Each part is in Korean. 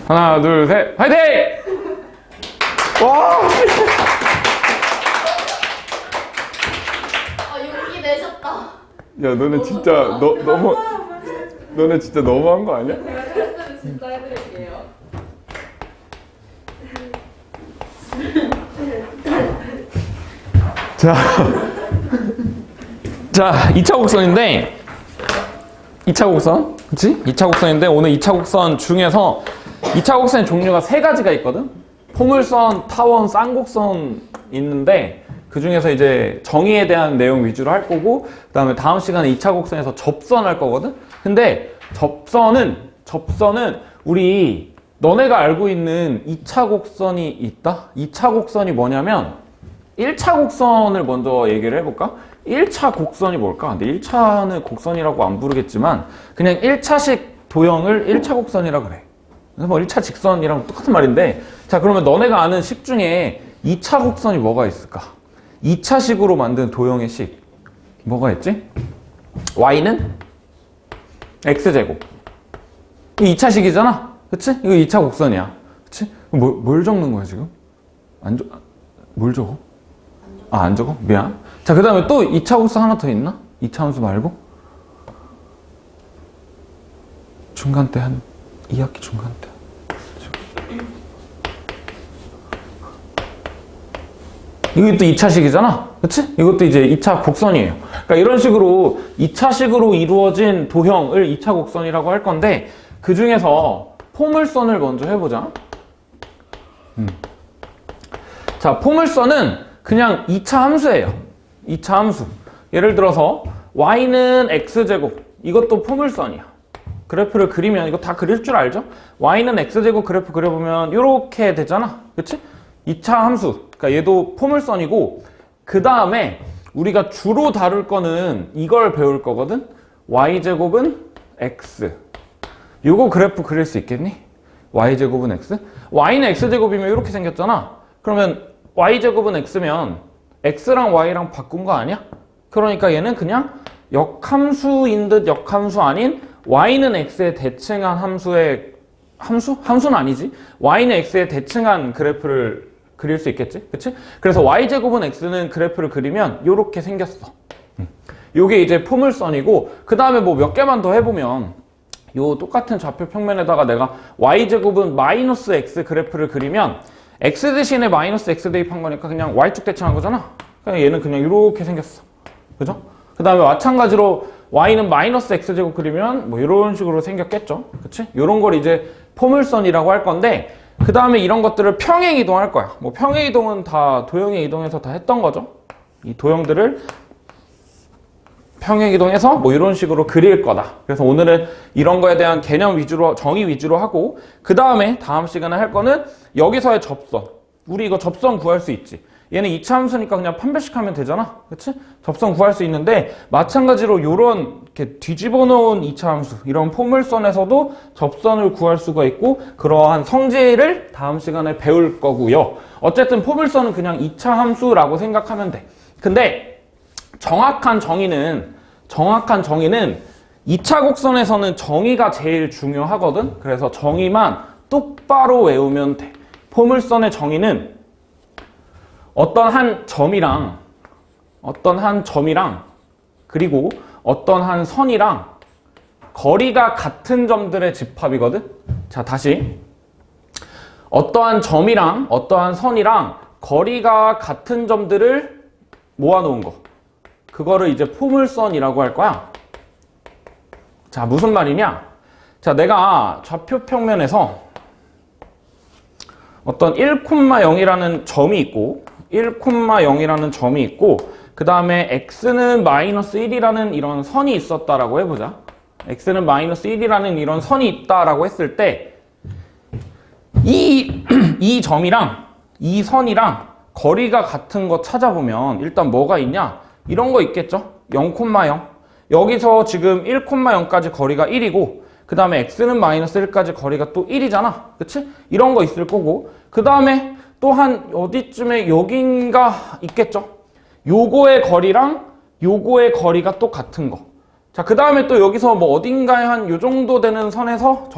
하나, 둘, 셋, 화이팅! 와! 용기 내셨다. 야, 너네 진짜 너네 진짜 너무한 거 아니야? 제가 테스트를 진짜 해드릴게요. 자, 2차 곡선인데 2차 곡선, 그치? 2차 곡선인데 오늘 2차 곡선 중에서 2차 곡선의 종류가 세 가지가 있거든? 포물선, 타원, 쌍곡선 있는데 그 중에서 이제 정의에 대한 내용 위주로 할 거고 그 다음에 다음 시간에 2차 곡선에서 접선 할 거거든? 근데 접선은 우리 너네가 알고 있는 2차 곡선이 있다? 2차 곡선이 뭐냐면 1차 곡선을 먼저 얘기를 해볼까? 1차 곡선이 뭘까? 근데 1차는 곡선이라고 안 부르겠지만 그냥 1차식 도형을 1차 곡선이라 그래. 그래서 뭐 1차 직선이랑 똑같은 말인데 자 그러면 너네가 아는 식 중에 2차 곡선이 뭐가 있을까? 2차식으로 만든 도형의 식 뭐가 있지? y는 x제곱 이거 2차식이잖아? 그치? 이거 2차 곡선이야 그치? 뭘 적는 거야 지금? 뭘 적어? 아, 안 적어? 미안. 자, 그 다음에 또 2차 곡선 하나 더 있나? 2차 함수 말고? 중간 때 한 2학기 중간 때. 이것도 2차식이잖아? 그치? 이것도 이제 2차 곡선이에요. 그러니까 이런 식으로 2차식으로 이루어진 도형을 2차 곡선이라고 할 건데 그 중에서 포물선을 먼저 해보자. 자, 포물선은 그냥 2차 함수예요. 2차 함수. 예를 들어서 y는 x제곱. 이것도 포물선이야. 그래프를 그리면 이거 다 그릴 줄 알죠? y는 x제곱 그래프 그려보면 이렇게 되잖아. 그치? 2차 함수. 그러니까 얘도 포물선이고 그 다음에 우리가 주로 다룰 거는 이걸 배울 거거든? y제곱은 x. 요거 그래프 그릴 수 있겠니? y제곱은 x? y는 x제곱이면 이렇게 생겼잖아. 그러면 y제곱은 x면 x랑 y랑 바꾼 거 아니야? 그러니까 얘는 그냥 역함수인 듯 역함수 아닌 y는 x에 대칭한 함수의 함수는 아니지. y는 x에 대칭한 그래프를 그릴 수 있겠지? 그치? 그래서 y제곱은 x는 그래프를 그리면 이렇게 생겼어. 요게 이제 포물선이고 그 다음에 뭐 몇 개만 더 해보면 요 똑같은 좌표 평면에다가 내가 y제곱은 마이너스 x 그래프를 그리면 x 대신에 마이너스 x 대입한 거니까 그냥 y축 대칭한 거잖아. 그냥 얘는 그냥 이렇게 생겼어. 그죠? 그 다음에 마찬가지로 y는 마이너스 x제곱 그리면 뭐 이런 식으로 생겼겠죠. 그치? 이런 걸 이제 포물선이라고 할 건데 그 다음에 이런 것들을 평행 이동할 거야. 뭐 평행 이동은 다 도형의 이동에서 다 했던 거죠. 이 도형들을 평행 이동해서 뭐 이런 식으로 그릴 거다. 그래서 오늘은 이런 거에 대한 개념 위주로 정의 위주로 하고 그 다음에 다음 시간에 할 거는 여기서의 접선. 우리 이거 접선 구할 수 있지. 얘는 2차 함수니까 그냥 판별식 하면 되잖아. 그치? 접선 구할 수 있는데 마찬가지로 요런 이렇게 뒤집어 놓은 2차 함수 이런 포물선에서도 접선을 구할 수가 있고 그러한 성질을 다음 시간에 배울 거고요. 어쨌든 포물선은 그냥 2차 함수라고 생각하면 돼. 근데 정확한 정의는 2차 곡선에서는 정의가 제일 중요하거든. 그래서 정의만 똑바로 외우면 돼. 포물선의 정의는 어떤 한 점이랑 그리고 어떤 한 선이랑 거리가 같은 점들의 집합이거든. 자, 다시 어떠한 점이랑 어떠한 선이랑 거리가 같은 점들을 모아놓은 거 그거를 이제 포물선이라고 할 거야. 자, 무슨 말이냐? 자, 내가 좌표 평면에서 어떤 1,0이라는 점이 있고 1,0이라는 점이 있고 그 다음에 x는 마이너스 1이라는 이런 선이 있었다라고 해보자. x는 마이너스 1이라는 이런 선이 있다라고 했을 때 이 점이랑 이 선이랑 거리가 같은 거 찾아보면 일단 뭐가 있냐? 이런 거 있겠죠? 0,0. 여기서 지금 1,0까지 거리가 1이고 그 다음에 x는 마이너스 1까지 거리가 또 1이잖아. 그치? 이런 거 있을 거고 그 다음에 또 한 어디쯤에 여긴가 있겠죠? 요거의 거리랑 요거의 거리가 또 같은 거. 자, 그 다음에 또 여기서 뭐 어딘가에 한 요 정도 되는 점에서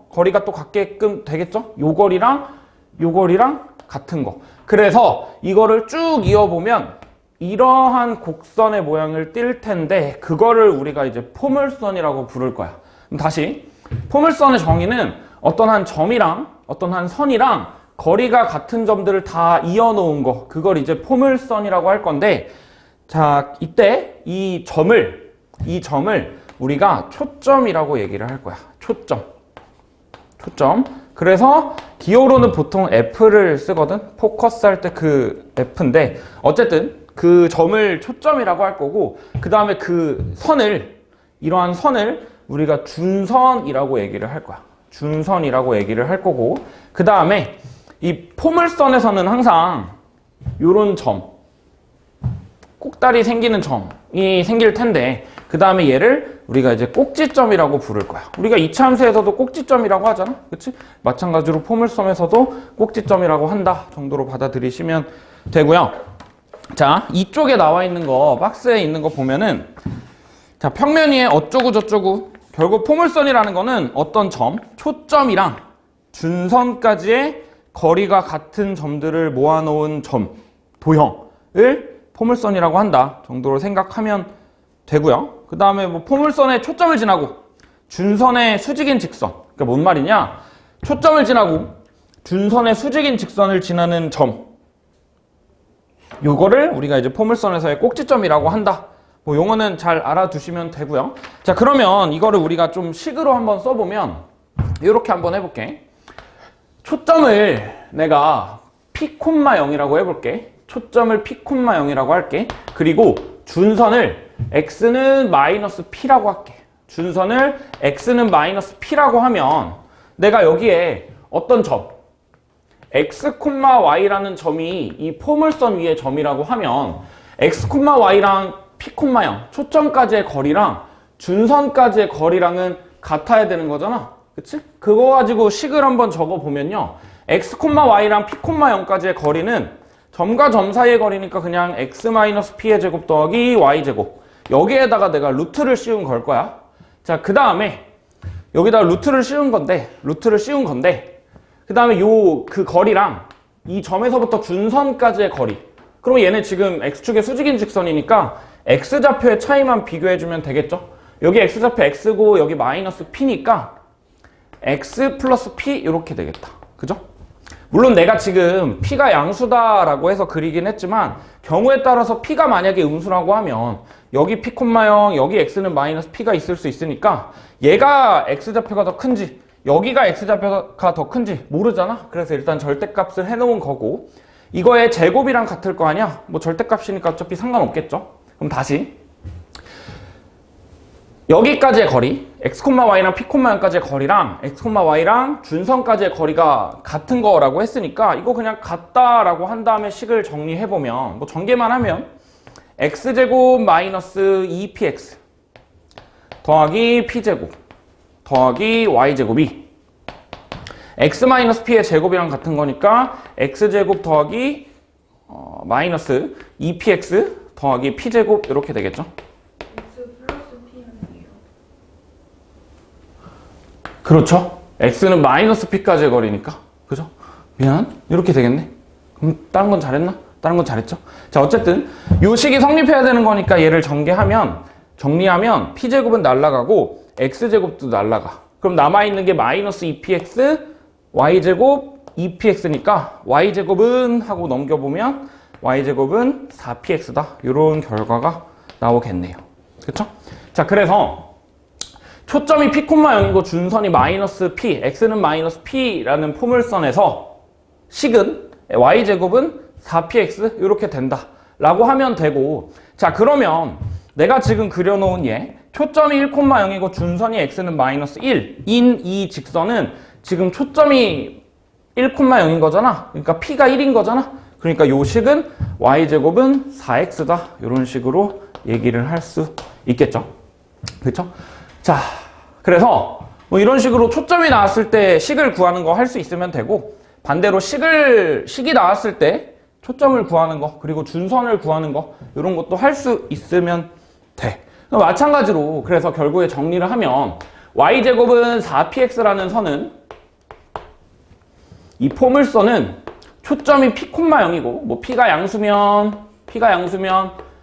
거리가 또 같게끔 되겠죠? 요 거리랑 같은 거. 그래서 이거를 쭉 이어보면 이러한 곡선의 모양을 띌 텐데 그거를 우리가 이제 포물선이라고 부를 거야. 그럼 다시 포물선의 정의는 어떤 한 점이랑 어떤 한 선이랑 거리가 같은 점들을 다 이어놓은 거, 그걸 이제 포물선이라고 할 건데, 자, 이때 이 점을 우리가 초점이라고 얘기를 할 거야. 초점. 그래서 기호로는 보통 F를 쓰거든. 포커스 할 때 그 F인데, 어쨌든 그 점을 초점이라고 할 거고, 그 다음에 그 선을, 이러한 선을 우리가 준선이라고 얘기를 할 거야. 준선이라고 얘기를 할 거고, 그 다음에 이 포물선에서는 항상 요런 점, 꼭다리 생기는 점이 생길 텐데, 그 다음에 얘를 우리가 이제 꼭지점이라고 부를 거야. 우리가 2차 함수에서도 꼭지점이라고 하잖아. 그치? 마찬가지로 포물선에서도 꼭지점이라고 한다 정도로 받아들이시면 되고요. 자, 이쪽에 나와 있는 거, 박스에 있는 거 보면은, 자, 평면 위에 어쩌고 저쩌고, 결국 포물선이라는 거는 어떤 점, 초점이랑 준선까지의 거리가 같은 점들을 모아놓은 점, 도형을 포물선이라고 한다 정도로 생각하면 되고요. 그 다음에 뭐 포물선의 초점을 지나고 준선의 수직인 직선, 그러니까 뭔 말이냐, 초점을 지나고 준선의 수직인 직선을 지나는 점, 요거를 우리가 이제 포물선에서의 꼭지점이라고 한다. 뭐 용어는 잘 알아두시면 되고요. 자, 그러면 이거를 우리가 좀 식으로 한번 써보면 이렇게 한번 해볼게. 초점을 내가 P,0이라고 해볼게. 초점을 P,0이라고 할게. 그리고 준선을 x는 마이너스 p라고 할게. 준선을 x는 마이너스 p라고 하면 내가 여기에 어떤 점, x, y라는 점이 이 포물선 위의 점이라고 하면 x, y랑 p, 0 초점까지의 거리랑 준선까지의 거리랑은 같아야 되는 거잖아. 그치? 그거 가지고 식을 한번 적어보면요. x, y랑 p, 0까지의 거리는 점과 점 사이의 거리니까 그냥 x-p의 제곱 더하기 y제곱. 여기에다가 내가 루트를 씌운 걸 거야. 자, 그 다음에 여기다가 루트를 씌운 건데, 그 다음에 그 거리랑 이 점에서부터 준선까지의 거리. 그럼 얘네 지금 x축의 수직인 직선이니까 x좌표의 차이만 비교해주면 되겠죠? 여기 x좌표 x고 여기 마이너스 p니까 x 플러스 p 이렇게 되겠다. 그죠? 물론 내가 지금 p가 양수다라고 해서 그리긴 했지만 경우에 따라서 p가 만약에 음수라고 하면 여기 p, 0 여기 x는 마이너스 p가 있을 수 있으니까 얘가 x좌표가 더 큰지 여기가 x좌표가 더 큰지 모르잖아. 그래서 일단 절대값을 해놓은 거고, 이거의 제곱이랑 같을 거 아니야? 뭐 절대값이니까 어차피 상관없겠죠? 그럼 다시 여기까지의 거리, x, y랑 p, 0까지의 거리랑 x, y랑 준선까지의 거리가 같은 거라고 했으니까 이거 그냥 같다라고 한 다음에 식을 정리해보면, 뭐 전개만 하면 x제곱 마이너스 2px 더하기 p제곱 더하기 y제곱이 x-p의 제곱이랑 같은 거니까 x제곱 더하기 마이너스 2px 더하기 p제곱 이렇게 되겠죠? x 플러스 p는요? 그렇죠. x는 마이너스 p까지의 거리니까. 그죠? 미안. 이렇게 되겠네. 그럼 다른 건 잘했나? 다른 건 잘했죠? 자, 어쨌든 요 식이 성립해야 되는 거니까 얘를 정리하면 p제곱은 날라가고 x제곱도 날라가. 그럼 남아있는 게 마이너스 2px y제곱 2px니까 y제곱은 하고 넘겨보면 y제곱은 4px다. 이런 결과가 나오겠네요. 그쵸? 자, 그래서 초점이 p, 0이고 준선이 마이너스 p, x는 마이너스 p라는 포물선에서 식은 y제곱은 4px 이렇게 된다 라고 하면 되고, 자, 그러면 내가 지금 그려놓은 얘 초점이 1, 0이고 준선이 x는 마이너스 1인 이 직선은 지금 초점이 1, 0인 거잖아. 그러니까 p가 1인 거잖아. 그러니까 요 식은 y제곱은 4x다. 이런 식으로 얘기를 할 수 있겠죠. 그렇죠? 자, 그래서 뭐 이런 식으로 초점이 나왔을 때 식을 구하는 거 할 수 있으면 되고, 반대로 식이 나왔을 때 초점을 구하는 거, 그리고 준선을 구하는 거, 이런 것도 할 수 있으면 돼. 마찬가지로 그래서 결국에 정리를 하면 y제곱은 4px라는 선은 이 포물선은 초점이 P, 0이고 뭐 P가 양수면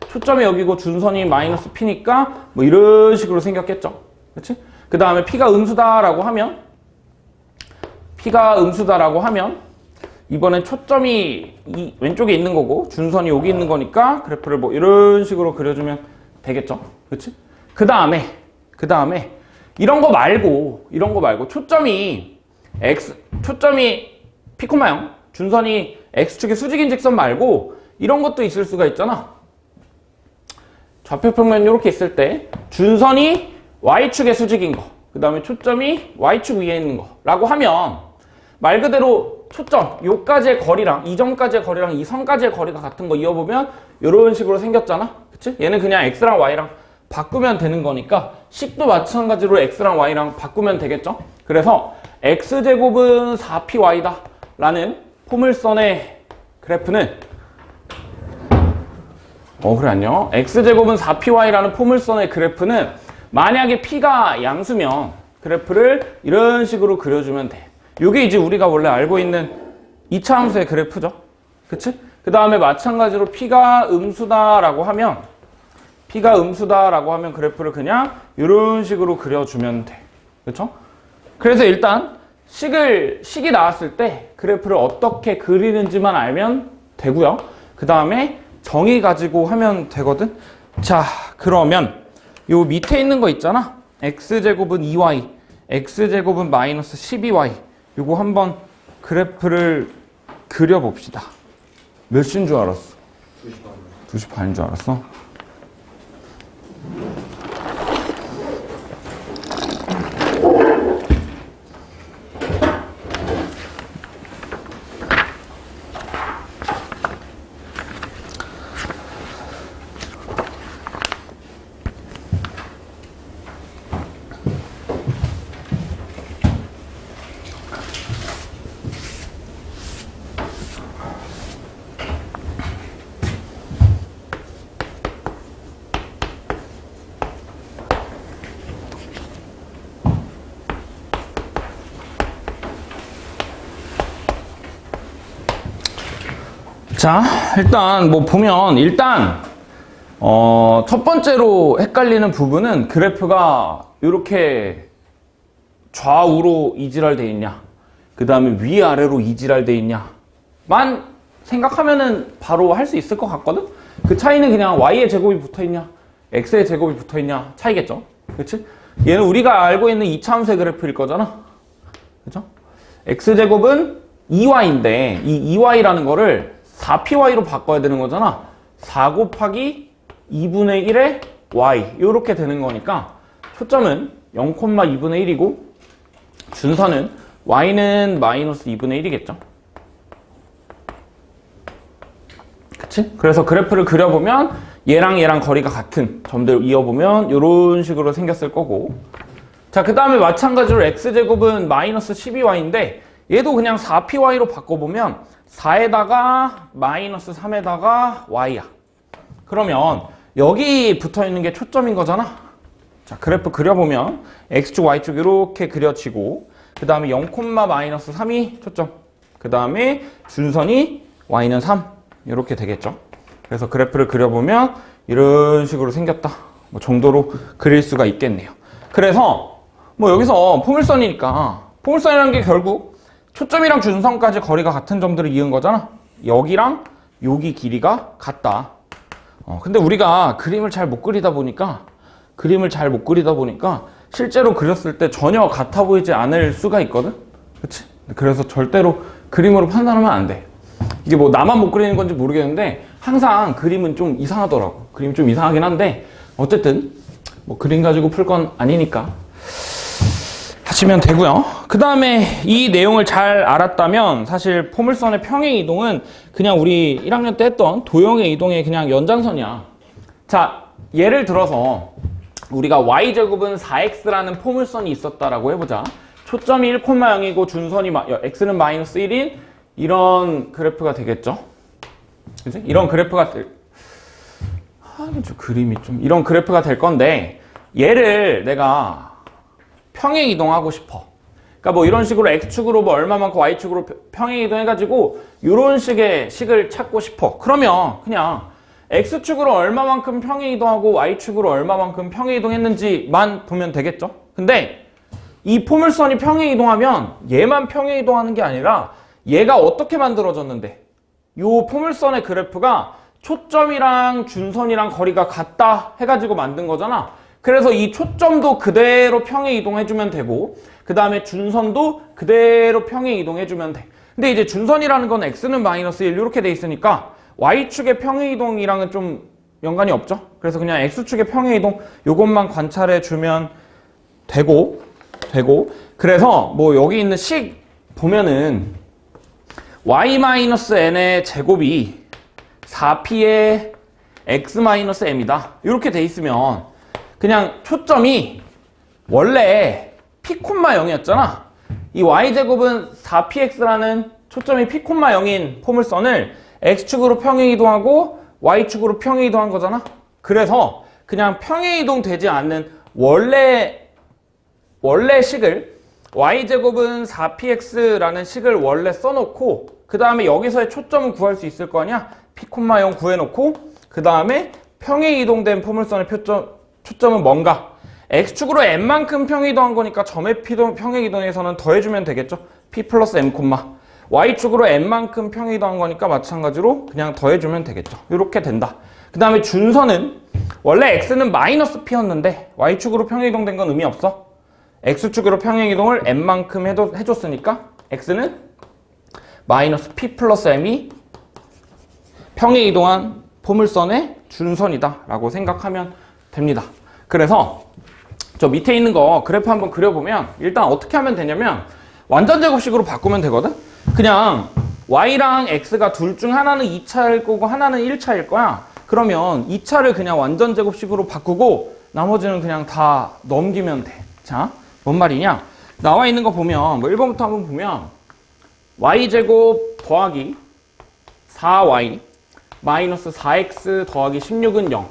초점이 여기고 준선이 마이너스 P니까 뭐 이런 식으로 생겼겠죠. 그렇지? 그 다음에 P가 음수다라고 하면 이번엔 초점이 이 왼쪽에 있는 거고 준선이 여기 있는 거니까 그래프를 뭐 이런 식으로 그려주면 되겠죠. 그렇지? 그 다음에 이런 거 말고 초점이 P, 0 준선이 X축의 수직인 직선 말고 이런 것도 있을 수가 있잖아. 좌표평면 이렇게 있을 때 준선이 Y축의 수직인 거, 그 다음에 초점이 Y축 위에 있는 거라고 하면 말 그대로 초점, 요까지의 거리랑 이 점까지의 거리랑 이 선까지의 거리가 같은 거 이어보면 이런 식으로 생겼잖아. 그치? 얘는 그냥 X랑 Y랑 바꾸면 되는 거니까 식도 마찬가지로 X랑 Y랑 바꾸면 되겠죠? 그래서 X제곱은 4PY다 라는 포물선의 그래프는 그래 안녕. X제곱은 4PY라는 포물선의 그래프는 만약에 P가 양수면 그래프를 이런 식으로 그려주면 돼. 요게 이제 우리가 원래 알고 있는 2차 함수의 그래프죠. 그치? 그 다음에 마찬가지로 P가 음수다라고 하면 그래프를 그냥 이런 식으로 그려주면 돼. 그쵸? 그래서 일단 식이 나왔을 때 그래프를 어떻게 그리는지만 알면 되고요. 그 다음에 정의 가지고 하면 되거든. 자, 그러면 요 밑에 있는 거 있잖아. x제곱은 2y, x제곱은 마이너스 12y. 요거 한번 그래프를 그려봅시다. 몇 시인 줄 알았어? 2시 반인 줄 알았어? 자, 일단 뭐 보면 첫 번째로 헷갈리는 부분은 그래프가 이렇게 좌우로 이지랄 돼 있냐, 그 다음에 위아래로 이지랄 돼 있냐만 생각하면은 바로 할 수 있을 것 같거든? 그 차이는 그냥 y의 제곱이 붙어 있냐, x의 제곱이 붙어 있냐 차이겠죠? 그치? 얘는 우리가 알고 있는 2차 함수의 그래프일 거잖아. 그죠? x제곱은 2y인데 이 2y라는 거를 4py로 바꿔야 되는 거잖아. 4 곱하기 2분의 1의 y 이렇게 되는 거니까 초점은 0,2분의 1이고 준선은 y는 마이너스 2분의 1이겠죠. 그치? 그래서 그래프를 그려보면 얘랑 거리가 같은 점들 이어보면 이런 식으로 생겼을 거고, 자, 그 다음에 마찬가지로 x제곱은 마이너스 12y인데 얘도 그냥 4py로 바꿔보면 4에다가 마이너스 3에다가 y야. 그러면 여기 붙어있는 게 초점인 거잖아. 자, 그래프 그려보면 x축 y축 이렇게 그려지고 그 다음에 0, 마이너스 3이 초점, 그 다음에 준선이 y는 3 이렇게 되겠죠. 그래서 그래프를 그려보면 이런 식으로 생겼다 뭐 정도로 그릴 수가 있겠네요. 그래서 뭐 여기서 포물선이라는 게 결국 초점이랑 준선까지 거리가 같은 점들을 이은 거잖아. 여기랑 여기 길이가 같다. 근데 우리가 그림을 잘 못 그리다 보니까 실제로 그렸을 때 전혀 같아 보이지 않을 수가 있거든. 그치? 그래서 절대로 그림으로 판단하면 안 돼. 이게 뭐 나만 못 그리는 건지 모르겠는데 항상 그림은 좀 이상하더라고. 그림이 좀 이상하긴 한데 어쨌든 뭐 그림 가지고 풀 건 아니니까 하시면 되고요. 그 다음에 이 내용을 잘 알았다면 사실 포물선의 평행 이동은 그냥 우리 1학년 때 했던 도형의 이동의 그냥 연장선이야. 자, 예를 들어서 우리가 y제곱은 4x라는 포물선이 있었다라고 해보자. 초점이 1,0이고 준선이 x는 마이너스 1인 이런 그래프가 되겠죠. 그치? 이런 그래프가 이런 그래프가 될 건데 얘를 내가 평행 이동하고 싶어. 그러니까 뭐 이런 식으로 x축으로 뭐 얼마만큼 y축으로 평행이동 해가지고 이런 식의 식을 찾고 싶어. 그러면 그냥 x축으로 얼마만큼 평행이동하고 y축으로 얼마만큼 평행이동했는지만 보면 되겠죠. 근데 이 포물선이 평행이동하면 얘만 평행이동하는 게 아니라 얘가 어떻게 만들어졌는데 요 포물선의 그래프가 초점이랑 준선이랑 거리가 같다 해가지고 만든 거잖아. 그래서 이 초점도 그대로 평행이동해주면 되고 그 다음에 준선도 그대로 평행이동해주면 돼. 근데 이제 준선이라는 건 x는 마이너스 1 이렇게 돼 있으니까 y축의 평행이동이랑은 좀 연관이 없죠. 그래서 그냥 x축의 평행이동 요것만 관찰해주면 되고 그래서 뭐 여기 있는 식 보면은 y-n의 제곱이 4p의 x-m이다 이렇게 돼 있으면 그냥 초점이 원래 p, 0이었잖아. 이 y제곱은 4px라는 초점이 p, 0인 포물선을 x축으로 평행이동하고 y축으로 평행이동한 거잖아. 그래서 그냥 평행이동 되지 않는 원래 식을 y제곱은 4px라는 식을 원래 써놓고 그 다음에 여기서의 초점은 구할 수 있을 거 아니야. p, 0 구해놓고 그 다음에 평행이동된 포물선의 초점은 뭔가 x축으로 n만큼 평행이동한 거니까 점의 평행이동에서는 더해주면 되겠죠. p 플러스 m, y축으로 n만큼 평행이동한 거니까 마찬가지로 그냥 더해주면 되겠죠. 이렇게 된다. 그 다음에 준선은 원래 x는 마이너스 p였는데 y축으로 평행이동된 건 의미 없어. x축으로 평행이동을 n만큼 해줬으니까 x는 마이너스 p 플러스 m이 평행이동한 포물선의 준선이다 라고 생각하면 됩니다. 그래서 저 밑에 있는 거 그래프 한번 그려보면 일단 어떻게 하면 되냐면 완전 제곱식으로 바꾸면 되거든. 그냥 y랑 x가 둘 중 하나는 2차일 거고 하나는 1차일 거야. 그러면 2차를 그냥 완전 제곱식으로 바꾸고 나머지는 그냥 다 넘기면 돼. 자, 뭔 말이냐? 나와 있는 거 보면 뭐 1번부터 한번 보면 y제곱 더하기 4y 마이너스 4x 더하기 16은 0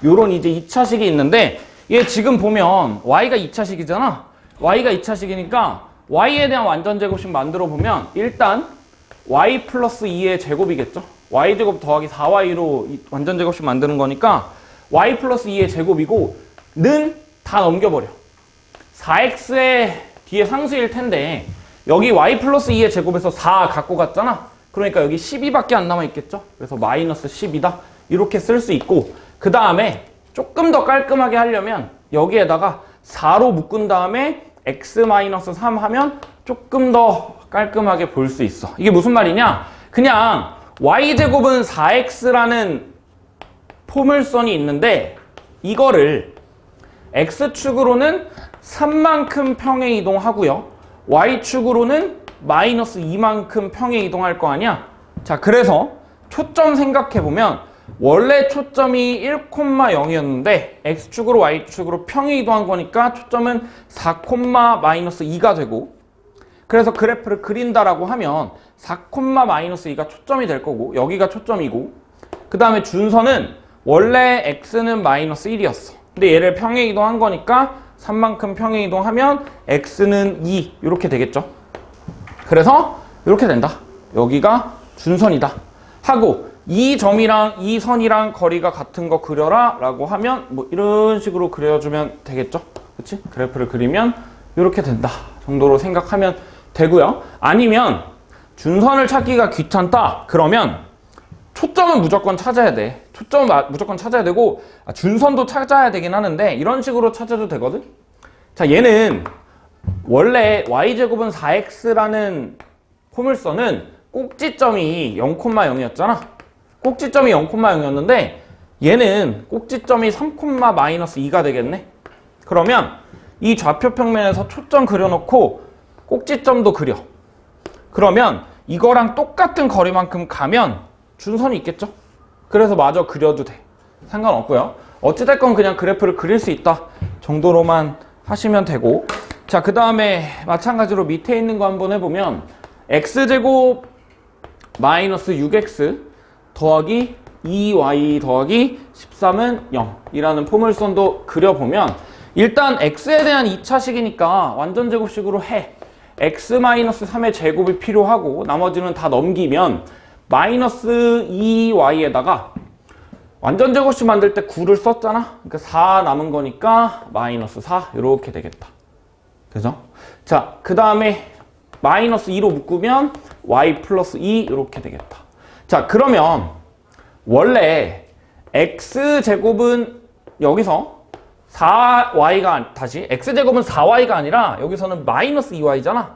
요런 이제 2차식이 있는데 얘 지금 보면 y가 2차식이잖아. y가 2차식이니까 y에 대한 완전 제곱식 만들어 보면 일단 y 플러스 2의 제곱이겠죠. y제곱 더하기 4y로 완전 제곱식 만드는 거니까 y 플러스 2의 제곱이고 는 다 넘겨버려. 4x의 뒤에 상수일 텐데 여기 y 플러스 2의 제곱에서 4 갖고 갔잖아. 그러니까 여기 12밖에 안 남아있겠죠. 그래서 마이너스 10이다 이렇게 쓸 수 있고 그 다음에 조금 더 깔끔하게 하려면 여기에다가 4로 묶은 다음에 x-3 하면 조금 더 깔끔하게 볼 수 있어. 이게 무슨 말이냐? 그냥 y제곱은 4x라는 포물선이 있는데 이거를 x축으로는 3만큼 평행이동하고요. y축으로는 마이너스 2만큼 평행이동할 거 아니야? 자, 그래서 초점 생각해보면 원래 초점이 1,0이었는데 x축으로 y축으로 평행이동한 거니까 초점은 4,-2가 되고 그래서 그래프를 그린다라고 하면 4,-2가 초점이 될 거고 여기가 초점이고 그 다음에 준선은 원래 x는 마이너스 1이었어. 근데 얘를 평행이동한 거니까 3만큼 평행이동하면 x는 2 이렇게 되겠죠. 그래서 이렇게 된다. 여기가 준선이다 하고 이 점이랑 이 선이랑 거리가 같은 거 그려라 라고 하면 뭐 이런 식으로 그려주면 되겠죠. 그치? 그래프를 그리면 이렇게 된다 정도로 생각하면 되고요. 아니면 준선을 찾기가 귀찮다 그러면 초점은 무조건 찾아야 돼. 초점은 무조건 찾아야 되고 준선도 찾아야 되긴 하는데 이런 식으로 찾아도 되거든. 자, 얘는 원래 y제곱은 4x라는 포물선은 꼭지점이 0,0이었잖아. 꼭지점이 0,0이었는데 얘는 꼭지점이 3,-2가 되겠네. 그러면 이 좌표 평면에서 초점 그려놓고 꼭지점도 그려. 그러면 이거랑 똑같은 거리만큼 가면 준선이 있겠죠? 그래서 마저 그려도 돼. 상관없고요. 어찌됐건 그냥 그래프를 그릴 수 있다 정도로만 하시면 되고 자, 그 다음에 마찬가지로 밑에 있는 거 한번 해보면 x제곱 마이너스 6x 더하기 2y 더하기 13은 0 이라는 포물선도 그려보면 일단 x에 대한 2차식이니까 완전 제곱식으로 해. x-3의 제곱이 필요하고 나머지는 다 넘기면 마이너스 2y에다가 완전 제곱식 만들 때 9를 썼잖아. 그러니까 4 남은 거니까 마이너스 4 이렇게 되겠다. 그죠? 자, 그 다음에 마이너스 2로 묶으면 y 플러스 2 이렇게 되겠다. 자, 그러면 원래 x제곱은 여기서 4y가 다시 x제곱은 4y가 아니라 여기서는 마이너스 2y잖아.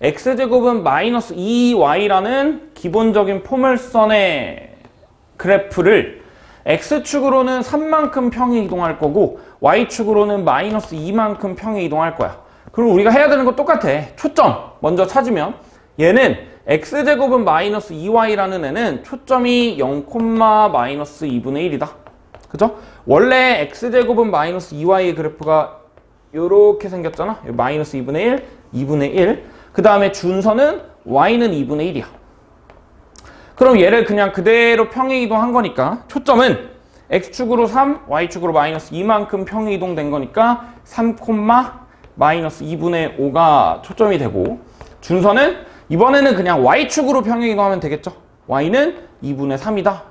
x제곱은 마이너스 2y라는 기본적인 포물선의 그래프를 x축으로는 3만큼 평이 이동할 거고 y축으로는 마이너스 2만큼 평이 이동할 거야. 그리고 우리가 해야 되는 거 똑같아. 초점 먼저 찾으면 얘는 x제곱은 마이너스 2y라는 애는 초점이 0, 마이너스 2분의 1이다. 그죠? 원래 x제곱은 마이너스 2y의 그래프가 요렇게 생겼잖아. 마이너스 2분의 1, 2분의 1. 그 다음에 준선은 y는 2분의 1이야. 그럼 얘를 그냥 그대로 평행 이동한 거니까 초점은 x축으로 3, y축으로 마이너스 2만큼 평행 이동된 거니까 3, 마이너스 2분의 5가 초점이 되고 준선은 이번에는 그냥 y축으로 평행 이동하면 되겠죠. y는 2분의 3이다.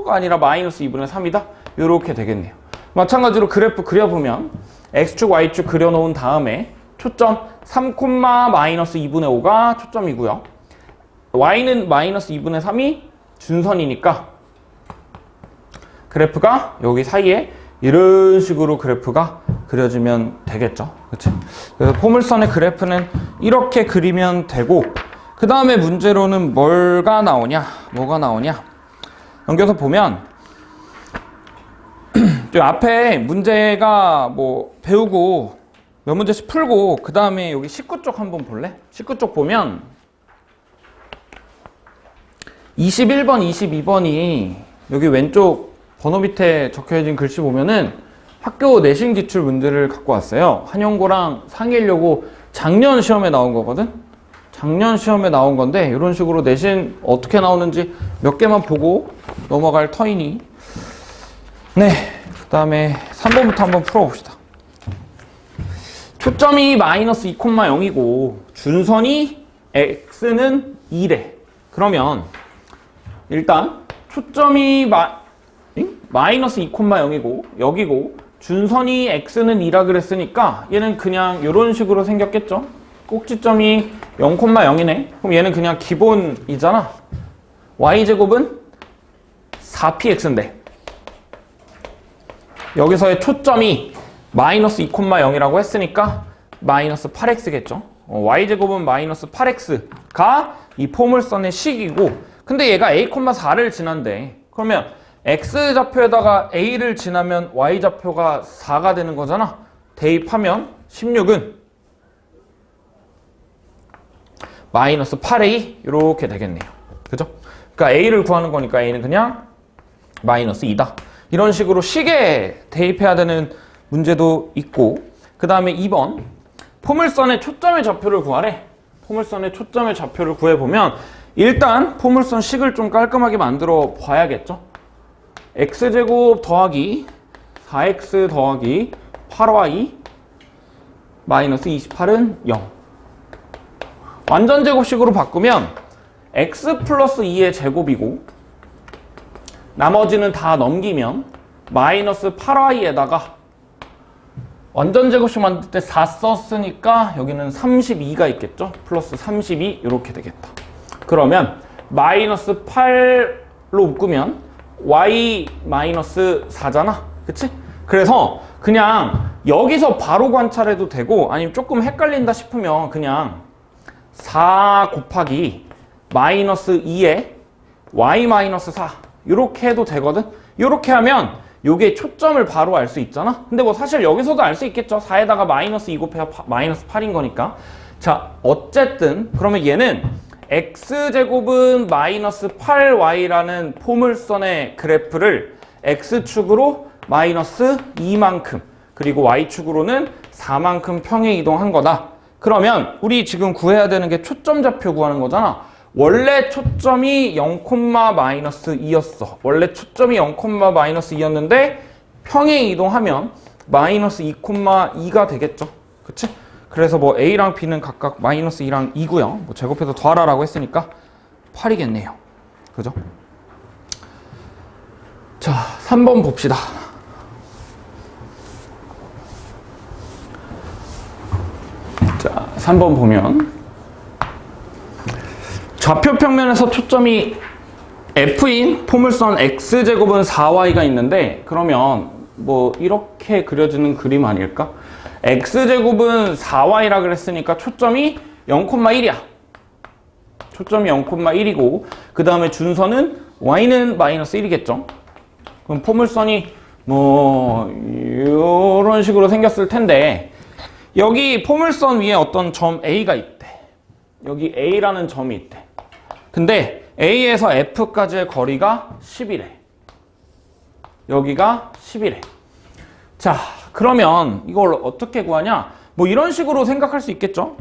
가 아니라 마이너스 2분의 3이다. 이렇게 되겠네요. 마찬가지로 그래프 그려보면 x축, y축 그려놓은 다음에 초점 3, 마이너스 2분의 5가 초점이고요. y는 마이너스 2분의 3이 준선이니까 그래프가 여기 사이에 이런 식으로 그래프가 그려지면 되겠죠. 그치? 그래서 포물선의 그래프는 이렇게 그리면 되고 그 다음에 문제로는 뭐가 나오냐? 넘겨서 보면 저 앞에 문제가 뭐 배우고 몇 문제씩 풀고 그 다음에 여기 19쪽 한번 볼래? 19쪽 보면 21번, 22번이 여기 왼쪽 번호 밑에 적혀진 글씨 보면은 학교 내신 기출 문제를 갖고 왔어요. 한영고랑 상의하려고 작년 시험에 나온 거거든? 작년 시험에 나온 건데 이런 식으로 내신 어떻게 나오는지 몇 개만 보고 넘어갈 터이니 네, 그 다음에 3번부터 한번 풀어봅시다. 초점이 마이너스 2,0이고 준선이 x는 2래. 그러면 일단 초점이 마이너스 2,0이고 여기고 준선이 x는 2라 그랬으니까 얘는 그냥 이런 식으로 생겼겠죠. 꼭지점이 0,0이네. 그럼 얘는 그냥 기본이잖아. y제곱은 4px인데 여기서의 초점이 마이너스 2,0이라고 했으니까 마이너스 8x겠죠. y제곱은 마이너스 8x가 이 포물선의 식이고 근데 얘가 a,4를 지난대. 그러면 x좌표에다가 a를 지나면 y좌표가 4가 되는 거잖아. 대입하면 16은 마이너스 8a 이렇게 되겠네요. 그죠? 그러니까 a를 구하는 거니까 a는 그냥 마이너스 2다. 이런 식으로 식에 대입해야 되는 문제도 있고 그 다음에 2번 포물선의 초점의 좌표를 구하래. 포물선의 초점의 좌표를 구해보면 일단 포물선 식을 좀 깔끔하게 만들어 봐야겠죠. x제곱 더하기 4x 더하기 8y 마이너스 28은 0. 완전 제곱식으로 바꾸면 x 플러스 2의 제곱이고 나머지는 다 넘기면 마이너스 8y에다가 완전 제곱식 만들 때 4 썼으니까 여기는 32가 있겠죠. 플러스 32 이렇게 되겠다. 그러면 마이너스 8로 묶으면 y 마이너스 4잖아. 그치? 그래서 그냥 여기서 바로 관찰해도 되고 아니면 조금 헷갈린다 싶으면 그냥 4 곱하기 마이너스 2에 y 마이너스 4 이렇게 해도 되거든. 이렇게 하면 요게 초점을 바로 알 수 있잖아. 근데 뭐 사실 여기서도 알 수 있겠죠. 4에다가 마이너스 2 곱해야 마이너스 8인 거니까. 자, 어쨌든 그러면 얘는 x제곱은 마이너스 8y라는 포물선의 그래프를 x축으로 마이너스 2만큼 그리고 y축으로는 4만큼 평행 이동한 거다. 그러면 우리 지금 구해야 되는 게 초점 좌표 구하는 거잖아. 원래 초점이 0, 마이너스 2였어. 원래 초점이 0, 마이너스 2였는데 평행 이동하면 마이너스 2,2가 되겠죠. 그치? 그래서 뭐 A랑 B는 각각 마이너스 2랑 2고요. 뭐 제곱해서 더하라라고 했으니까 8이겠네요. 그죠? 자, 3번 봅시다. 자, 3번 보면 좌표 평면에서 초점이 F인 포물선 X제곱은 4Y가 있는데 그러면 뭐 이렇게 그려지는 그림 아닐까? X제곱은 4Y라 그랬으니까 초점이 0,1이야. 초점이 0,1이고 그 다음에 준선은 Y는 마이너스 1이겠죠? 그럼 포물선이 뭐 이런 식으로 생겼을 텐데 여기 포물선 위에 어떤 점 A가 있대. 여기 A라는 점이 있대. 근데 A에서 F까지의 거리가 10이래. 여기가 10이래. 자, 그러면 이걸 어떻게 구하냐? 뭐 이런 식으로 생각할 수 있겠죠?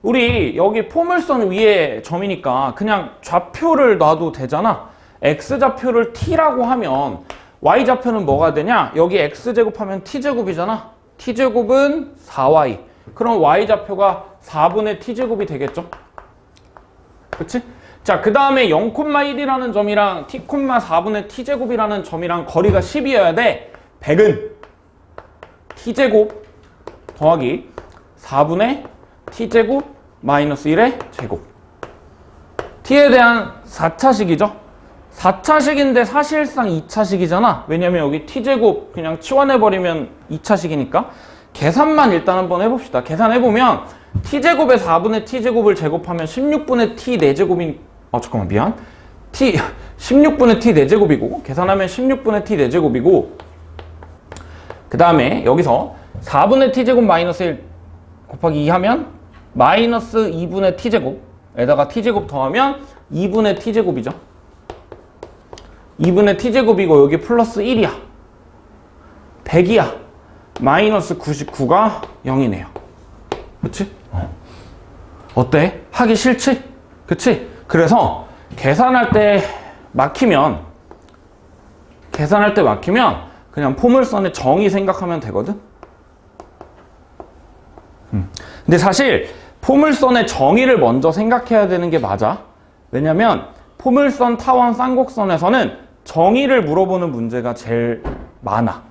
우리 여기 포물선 위에 점이니까 그냥 좌표를 놔도 되잖아. X좌표를 T라고 하면 Y좌표는 뭐가 되냐? 여기 X제곱하면 T제곱이잖아. T제곱은 4Y. 그럼 Y좌표가 4분의 T제곱이 되겠죠? 그치? 자, 그 다음에 0,1이라는 점이랑 T,4분의 T제곱이라는 점이랑 거리가 10이어야 돼. 100은 T제곱 더하기 4분의 T제곱 마이너스 1의 제곱. T에 대한 4차식이죠. 4차식인데 사실상 2차식이잖아. 왜냐면 여기 T제곱 그냥 치환해버리면 2차식이니까. 계산만 일단 한번 해봅시다. 계산해보면 T제곱에 4분의 T제곱을 제곱하면 16분의 T 4제곱인 잠깐만 미안. 16분의 T 4제곱이고 계산하면 16분의 T 4제곱이고 그 다음에 여기서 4분의 T제곱 마이너스 1 곱하기 2 하면 마이너스 2분의 T제곱에다가 T제곱 더하면 2분의 T제곱이죠. 2분의 T제곱이고 여기 플러스 1이야. 100이야. 마이너스 99가 0이네요. 그치? 어때? 하기 싫지? 그치? 그래서 계산할 때 막히면 그냥 포물선의 정의 생각하면 되거든? 근데 사실 포물선의 정의를 먼저 생각해야 되는 게 맞아. 왜냐면 포물선, 타원, 쌍곡선에서는 정의를 물어보는 문제가 제일 많아.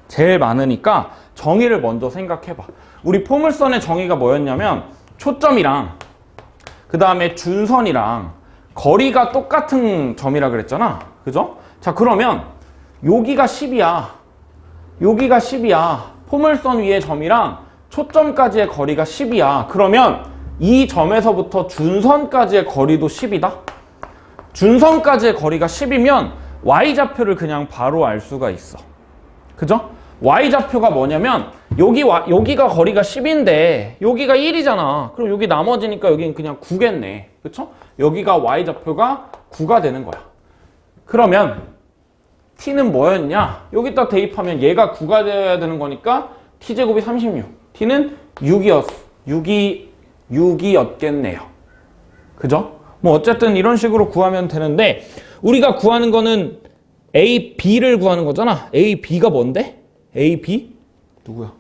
제일 많으니까 정의를 먼저 생각해봐. 우리 포물선의 정의가 뭐였냐면 초점이랑 그 다음에 준선이랑 거리가 똑같은 점이라 그랬잖아. 그죠? 자, 그러면 여기가 10이야. 여기가 10이야. 포물선 위의 점이랑 초점까지의 거리가 10이야. 그러면 이 점에서부터 준선까지의 거리도 10이다. 준선까지의 거리가 10이면 Y좌표를 그냥 바로 알 수가 있어. 그죠? Y좌표가 뭐냐면 여기가 거리가 10인데 여기가 1이잖아. 그럼 여기 나머지니까 여기는 그냥 9겠네. 그쵸? 여기가 Y좌표가 9가 되는 거야. 그러면 T는 뭐였냐? 여기다 대입하면 얘가 9가 되어야 되는 거니까 T제곱이 36. T는 6이었겠네요. 그죠? 뭐 어쨌든 이런 식으로 구하면 되는데 우리가 구하는 거는 A, B를 구하는 거잖아. A, B가 뭔데? A, B? 누구야?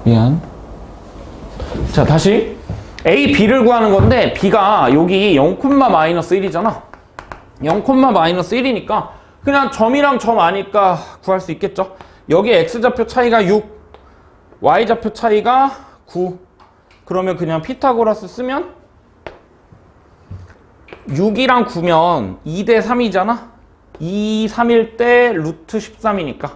미안. 자, 다시 A, B를 구하는 건데 B가 여기 0,-1이잖아. 0,-1이니까 그냥 점이랑 점 아니까 구할 수 있겠죠. 여기 X좌표 차이가 6, Y좌표 차이가 9. 그러면 그냥 피타고라스 쓰면 6이랑 9면 2대 3이잖아. 2, 3일 때 루트 13이니까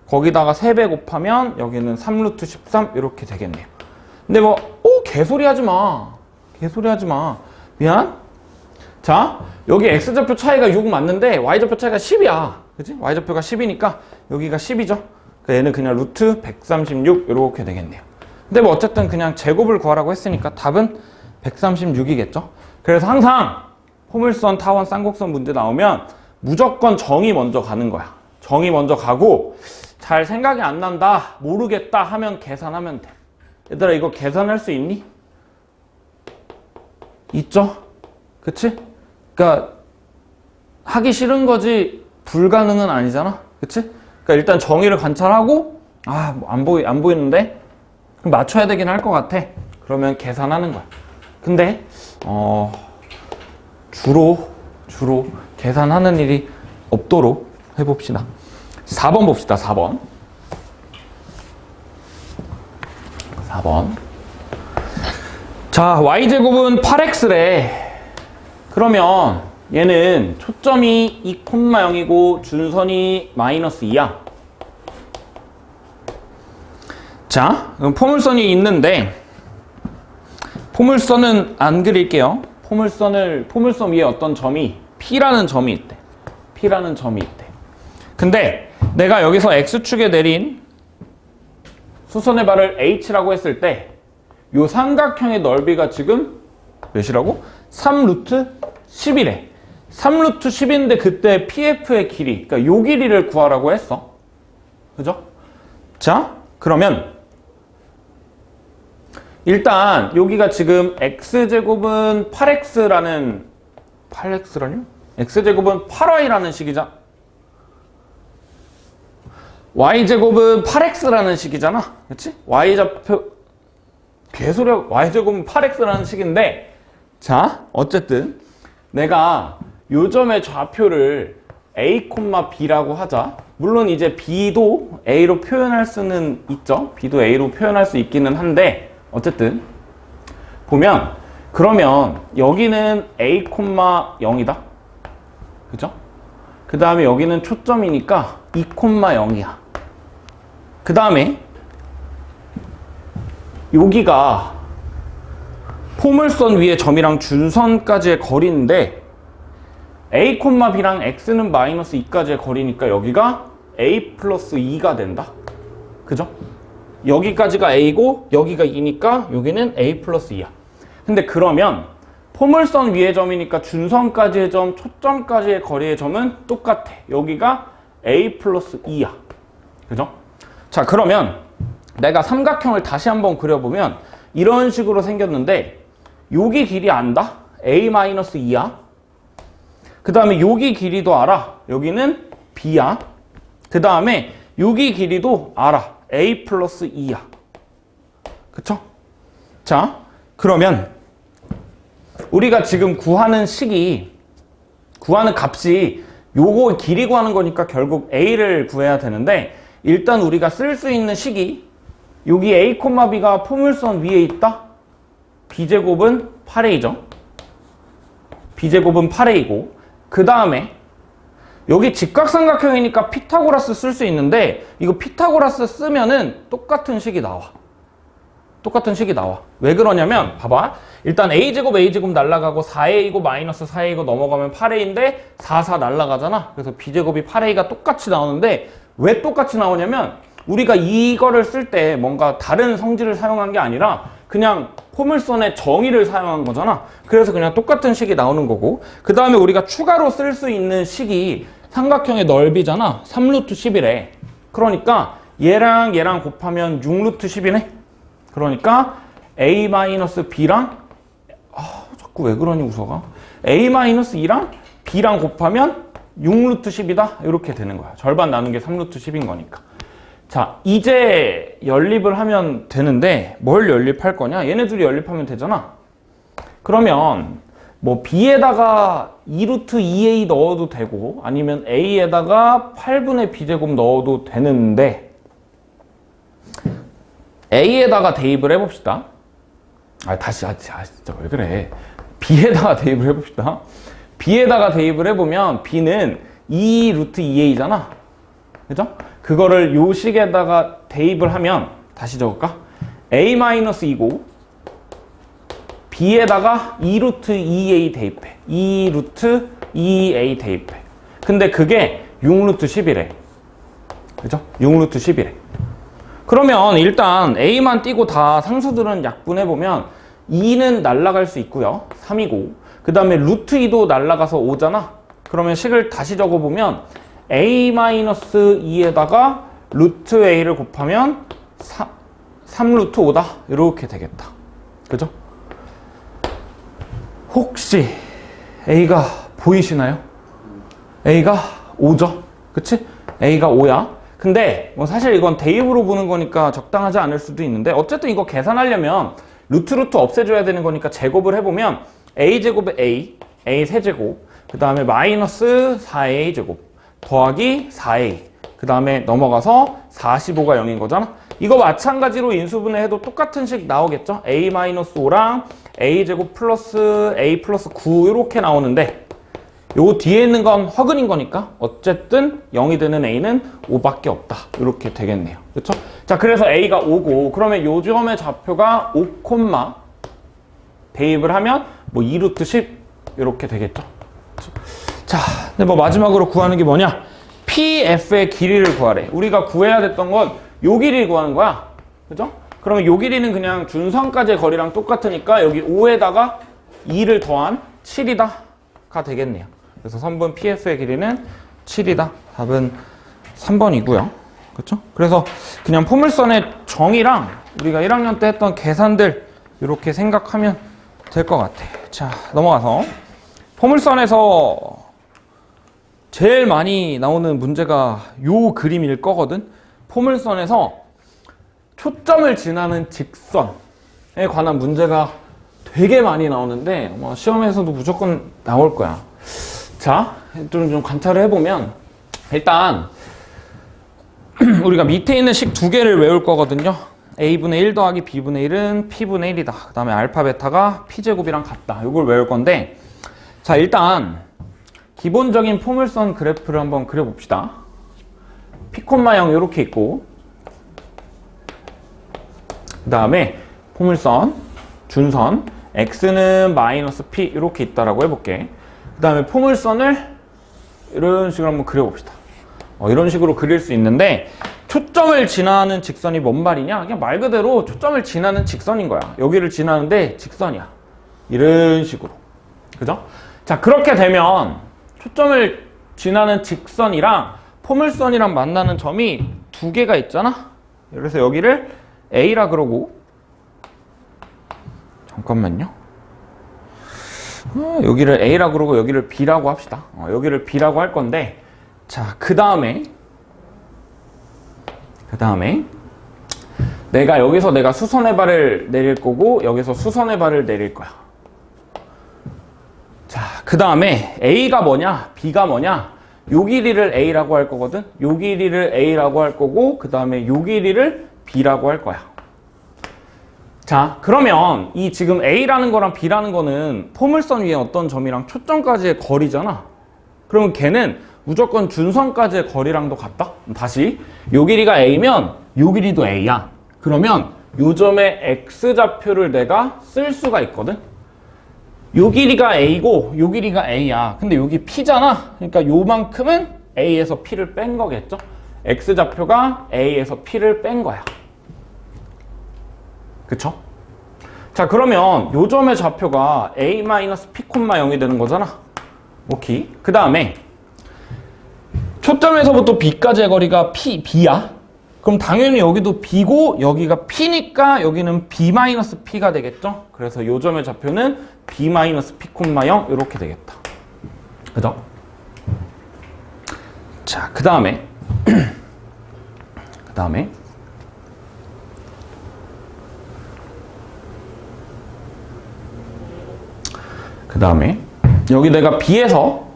거기다가 3배 곱하면 여기는 3루트 13 이렇게 되겠네요. 근데 뭐 개소리 하지 마. 개소리 하지 마. 미안. 자, 여기 X좌표 차이가 6 맞는데 Y좌표 차이가 10이야. 그치? Y좌표가 10이니까 여기가 10이죠. 얘는 그냥 루트 136 이렇게 되겠네요. 근데 뭐 어쨌든 그냥 제곱을 구하라고 했으니까 답은 136이겠죠. 그래서 항상 포물선, 타원, 쌍곡선 문제 나오면 무조건 정의 먼저 가는 거야. 정의 먼저 가고 잘 생각이 안 난다, 모르겠다 하면 계산하면 돼. 얘들아 이거 계산할 수 있니? 있죠? 그치? 그러니까 하기 싫은 거지 불가능은 아니잖아. 그치? 그러니까 일단 정의를 관찰하고 뭐 안 보이는데 그럼 맞춰야 되긴 할 것 같아. 그러면 계산하는 거야. 근데 주로 계산하는 일이 없도록 해봅시다. 4번 봅시다. 4번. 자, y제곱은 8x래. 그러면 얘는 초점이 2,0이고 준선이 마이너스 2야. 자, 그럼 포물선이 있는데 포물선은 안 그릴게요. 포물선 위에 어떤 점이 P라는 점이 있대. 근데 내가 여기서 X축에 내린 수선의 발을 H라고 했을 때 요 삼각형의 넓이가 지금 몇이라고? 3루트 10이래. 3루트 10인데 그때 PF의 길이, 그러니까 요 길이를 구하라고 했어. 그죠? 자, 그러면 일단 여기가 지금 X제곱은 8X라뇨? X제곱은 8Y라는 식이잖아. Y제곱은 8X라는 식이잖아. 그치? 개소리야. Y제곱은 8X라는 식인데, 자, 어쨌든 내가 요점의 좌표를 A, B라고 하자. 물론 이제 B도 A로 표현할 수는 있죠. B도 A로 표현할 수 있기는 한데, 어쨌든 보면 그러면 여기는 A, 0이다. 그죠? 그 다음에 여기는 초점이니까 2, 0이야. 그 다음에 여기가 포물선 위에 점이랑 준선까지의 거리인데 A, B랑 X는 마이너스 2까지의 거리니까 여기가 A 플러스 2가 된다. 그죠? 여기까지가 A고 여기가 2니까 여기는 A 플러스 2야. 근데 그러면 포물선 위의 점이니까 준선까지의 점, 초점까지의 거리의 점은 똑같아. 여기가 A 플러스 2야. 그죠? 자, 그러면 내가 삼각형을 다시 한번 그려보면 이런 식으로 생겼는데 여기 길이 안다? A 마이너스 2야. 그 다음에 여기 길이도 알아. 여기는 B야. 그 다음에 여기 길이도 알아. A 플러스 2야. 그쵸? 자, 그러면 우리가 지금 구하는 값이 요거 길이 구하는 거니까 결국 A를 구해야 되는데 일단 우리가 쓸 수 있는 식이 여기 A, B가 포물선 위에 있다? B제곱은 8A죠. B제곱은 8A고 그 다음에 여기 직각삼각형이니까 피타고라스 쓸 수 있는데 이거 피타고라스 쓰면은 똑같은 식이 나와. 왜 그러냐면 봐봐. 일단 A제곱 날라가고 4A고 마이너스 4A고 넘어가면 8A인데 4 날라가잖아. 그래서 B제곱이 8A가 똑같이 나오는데 왜 똑같이 나오냐면 우리가 이거를 쓸 때 뭔가 다른 성질을 사용한 게 아니라 그냥 포물선의 정의를 사용한 거잖아. 그래서 그냥 똑같은 식이 나오는 거고 그 다음에 우리가 추가로 쓸 수 있는 식이 삼각형의 넓이잖아. 3루트 10이래. 그러니까 얘랑 곱하면 6루트 10이네. 그러니까 A-B랑 자꾸 왜 그러니 우서가 A-2랑 B랑 곱하면 6루트 10이다. 이렇게 되는 거야. 절반 나눈 게 3루트 10인 거니까. 자, 이제 연립을 하면 되는데 뭘 연립할 거냐? 얘네들이 연립하면 되잖아. 그러면 뭐 B에다가 2루트 2A 넣어도 되고 아니면 A에다가 8분의 B제곱 넣어도 되는데 A에다가 대입을 해봅시다. 진짜 왜 그래. B에다가 대입을 해봅시다. B에다가 대입을 해보면 B는 2루트 2A잖아. 그죠? 그거를 요 식에다가 대입을 하면 다시 적을까? A-2고 B에다가 2루트 2A 대입해. 2루트 2A 대입해. 근데 그게 6루트 10이래. 그죠? 6루트 10이래. 그러면 일단 A만 띄고 다 상수들은 약분해보면 2는 날라갈 수 있고요. 3이고 그 다음에 루트 2도 날라가서 5잖아. 그러면 식을 다시 적어보면 A-2에다가 루트 A를 곱하면 3루트 5다. 이렇게 되겠다. 그죠? 혹시 A가 보이시나요? A가 5죠? 그치? A가 5야. 근데 뭐 사실 이건 대입으로 보는 거니까 적당하지 않을 수도 있는데 어쨌든 이거 계산하려면 루트 없애줘야 되는 거니까 제곱을 해보면 A제곱에 A 세제곱, 그 다음에 마이너스 4A제곱 더하기 4A, 그 다음에 넘어가서 45가 0인 거잖아. 이거 마찬가지로 인수분해 해도 똑같은 식 나오겠죠? A-5랑 A제곱 플러스 A 플러스 9 이렇게 나오는데 요 뒤에 있는 건 허근인 거니까 어쨌든 0이 되는 A는 5밖에 없다. 이렇게 되겠네요. 그렇죠? 자, 그래서 A가 5고 그러면 요 점의 좌표가 5, 대입을 하면 뭐 2루트 10 이렇게 되겠죠. 그렇죠? 자, 근데 뭐 마지막으로 구하는 게 뭐냐? PF의 길이를 구하래. 우리가 구해야 됐던 건 요 길이를 구하는 거야. 그죠? 그러면 요 길이는 그냥 준선까지의 거리랑 똑같으니까 여기 5에다가 2를 더한 7이다가 되겠네요. 그래서 선분 PF의 길이는 7이다. 답은 3번이고요. 그렇죠? 그래서 그냥 포물선의 정의랑 우리가 1학년 때 했던 계산들 이렇게 생각하면 될 것 같아. 자, 넘어가서 포물선에서 제일 많이 나오는 문제가 요 그림일 거거든. 포물선에서 초점을 지나는 직선에 관한 문제가 되게 많이 나오는데 시험에서도 무조건 나올 거야. 자, 좀 관찰을 해보면 일단 우리가 밑에 있는 식 두 개를 외울 거거든요. A분의 1 더하기 B분의 1은 P분의 1이다. 그 다음에 알파 베타가 P제곱이랑 같다. 이걸 외울 건데 자, 일단 기본적인 포물선 그래프를 한번 그려봅시다. P, 0 이렇게 있고 그 다음에 포물선, 준선 X는 마이너스 P 이렇게 있다라고 해볼게. 그 다음에 포물선을 이런 식으로 한번 그려봅시다. 이런 식으로 그릴 수 있는데 초점을 지나는 직선이 뭔 말이냐? 그냥 말 그대로 초점을 지나는 직선인 거야. 여기를 지나는데 직선이야. 이런 식으로. 그죠? 자, 그렇게 되면 초점을 지나는 직선이랑 포물선이랑 만나는 점이 두 개가 있잖아? 그래서 여기를 A라 그러고 잠깐만요. 여기를 A라 그러고 여기를 B라고 합시다. 여기를 B라고 할 건데 자, 그 다음에 여기서 내가 수선의 발을 내릴 거고 여기서 수선의 발을 내릴 거야. 자, 그 다음에 A가 뭐냐 B가 뭐냐 요 길이를 A라고 할 거거든. 요 길이를 A라고 할 거고 그 다음에 요 길이를 B라고 할 거야. 자, 그러면 이 지금 A라는 거랑 B라는 거는 포물선 위에 어떤 점이랑 초점까지의 거리잖아. 그러면 걔는 무조건 준선까지의 거리랑도 같다? 다시 요 길이가 A면 요 길이도 A야. 그러면 요 점의 X좌표를 내가 쓸 수가 있거든. 요 길이가 A고 요 길이가 A야. 근데 여기 P잖아. 그러니까 요만큼은 A에서 P를 뺀 거겠죠. X좌표가 A에서 P를 뺀 거야. 그쵸? 자, 그러면 요 점의 좌표가 A-P,0이 되는 거잖아. 오케이. 그 다음에 초점에서부터 B까지의 거리가 B야. 그럼 당연히 여기도 B고 여기가 P니까 여기는 B-P가 되겠죠? 그래서 요 점의 좌표는 B-P,0 이렇게 되겠다. 그죠? 자, 그 다음에 여기 내가 B에서